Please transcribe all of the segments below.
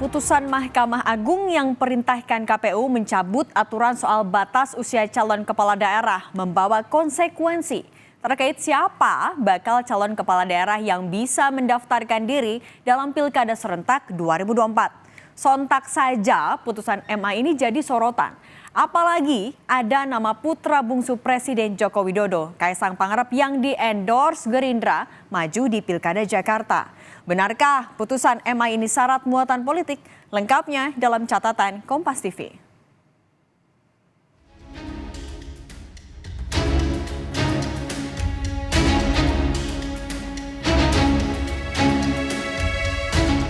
Putusan Mahkamah Agung yang perintahkan KPU mencabut aturan soal batas usia calon kepala daerah membawa konsekuensi terkait siapa bakal calon kepala daerah yang bisa mendaftarkan diri dalam Pilkada serentak 2024. Sontak saja putusan MA ini jadi sorotan. Apalagi ada nama putra bungsu Presiden Joko Widodo, Kaisang Pangarep yang di-endorse Gerindra maju di Pilkada Jakarta. Benarkah putusan MA ini syarat muatan politik? Lengkapnya dalam catatan Kompas TV.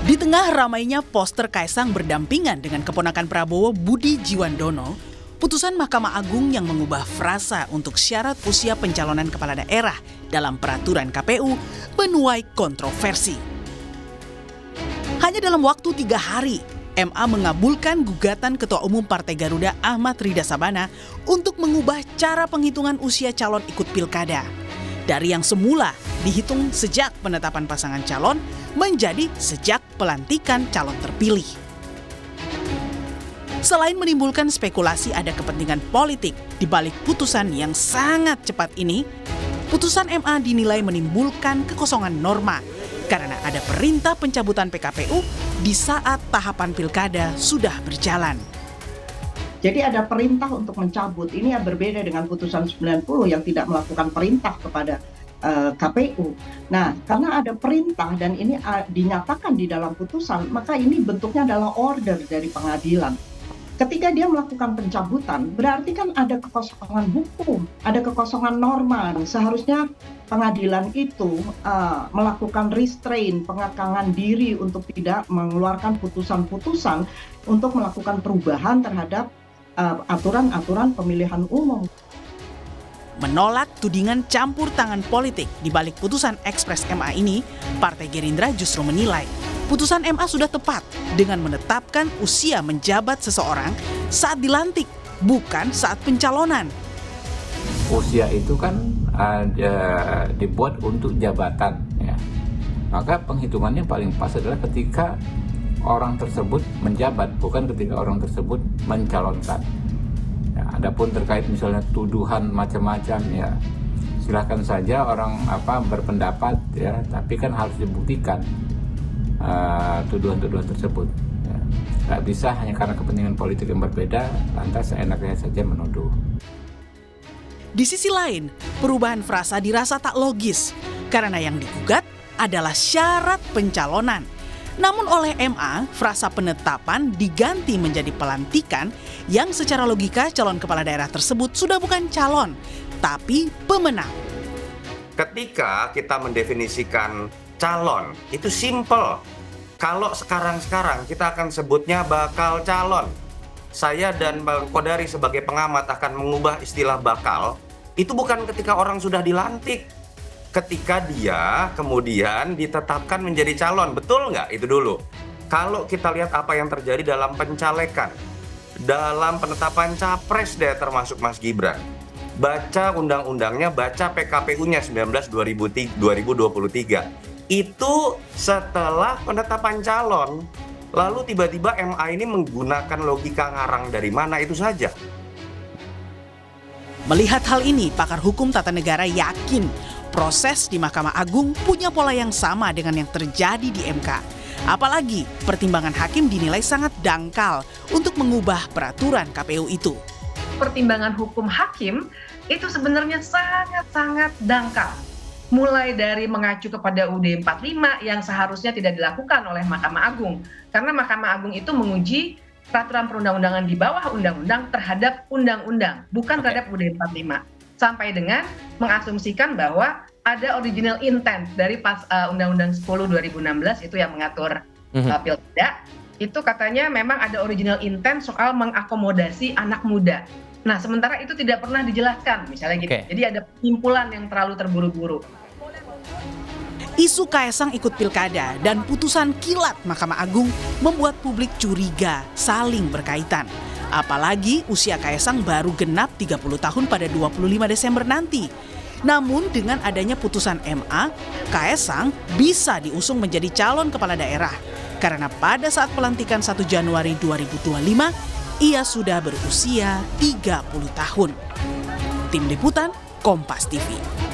Di tengah ramainya poster Kaisang berdampingan dengan keponakan Prabowo Budi Jiwandono, putusan Mahkamah Agung yang mengubah frasa untuk syarat usia pencalonan kepala daerah dalam peraturan KPU menuai kontroversi. Hanya dalam waktu 3 hari, MA mengabulkan gugatan Ketua Umum Partai Garuda Ahmad Ridha Sabana untuk mengubah cara penghitungan usia calon ikut pilkada. Dari yang semula dihitung sejak penetapan pasangan calon menjadi sejak pelantikan calon terpilih. Selain menimbulkan spekulasi ada kepentingan politik di balik putusan yang sangat cepat ini, putusan MA dinilai menimbulkan kekosongan norma karena ada perintah pencabutan PKPU di saat tahapan pilkada sudah berjalan. Jadi ada perintah untuk mencabut, ini yang berbeda dengan putusan 90 yang tidak melakukan perintah kepada KPU. Nah, karena ada perintah dan ini dinyatakan di dalam putusan, maka ini bentuknya adalah order dari pengadilan. Ketika dia melakukan pencabutan, berarti kan ada kekosongan hukum, ada kekosongan norma. Seharusnya pengadilan itu melakukan restrain, pengakangan diri untuk tidak mengeluarkan putusan-putusan untuk melakukan perubahan terhadap aturan-aturan pemilihan umum. Menolak tudingan campur tangan politik di balik putusan ekspres MA ini, Partai Gerindra justru menilai putusan MA sudah tepat dengan menetapkan usia menjabat seseorang saat dilantik, bukan saat pencalonan. Usia itu kan dibuat untuk jabatan, ya. Maka penghitungannya paling pas adalah ketika orang tersebut menjabat, bukan ketika orang tersebut mencalonkan. Ya, adapun terkait misalnya tuduhan macam-macam, ya silakan saja orang berpendapat, ya, tapi kan harus dibuktikan tuduhan-tuduhan tersebut. Ya. Nggak bisa hanya karena kepentingan politik yang berbeda, lantas seenaknya saja menuduh. Di sisi lain, perubahan frasa dirasa tak logis karena yang digugat adalah syarat pencalonan. Namun oleh MA, frasa penetapan diganti menjadi pelantikan yang secara logika calon kepala daerah tersebut sudah bukan calon, tapi pemenang. Ketika kita mendefinisikan calon, itu simple. Kalau sekarang kita akan sebutnya bakal calon. Saya dan Bang Kodari sebagai pengamat akan mengubah istilah bakal. Itu bukan ketika orang sudah dilantik. Ketika dia kemudian ditetapkan menjadi calon, betul nggak? Itu dulu. Kalau kita lihat apa yang terjadi dalam pencalekan, dalam penetapan capres deh termasuk Mas Gibran. Baca undang-undangnya, baca PKPU-nya 19/2023. Itu setelah penetapan calon, lalu tiba-tiba MA ini menggunakan logika ngarang dari mana itu saja. Melihat hal ini, pakar hukum tata negara yakin proses di Mahkamah Agung punya pola yang sama dengan yang terjadi di MK. Apalagi pertimbangan hakim dinilai sangat dangkal untuk mengubah peraturan KPU itu. Pertimbangan hukum hakim itu sebenarnya sangat-sangat dangkal. Mulai dari mengacu kepada UUD 45 yang seharusnya tidak dilakukan oleh Mahkamah Agung. Karena Mahkamah Agung itu menguji peraturan perundang-undangan di bawah undang-undang terhadap undang-undang, bukan terhadap UUD 45. Sampai dengan mengasumsikan bahwa ada original intent dari Undang-Undang 10 2016 itu yang mengatur pilkada. Itu katanya memang ada original intent soal mengakomodasi anak muda. Nah, sementara itu tidak pernah dijelaskan, misalnya gitu. Jadi ada penyimpulan yang terlalu terburu-buru. Isu Kaisang ikut pilkada dan putusan kilat Mahkamah Agung membuat publik curiga saling berkaitan. Apalagi usia Kaisang baru genap 30 tahun pada 25 Desember nanti. Namun dengan adanya putusan MA, Kaisang bisa diusung menjadi calon kepala daerah. karena pada saat pelantikan 1 Januari 2025, ia sudah berusia 30 tahun. Tim Liputan, Kompas TV.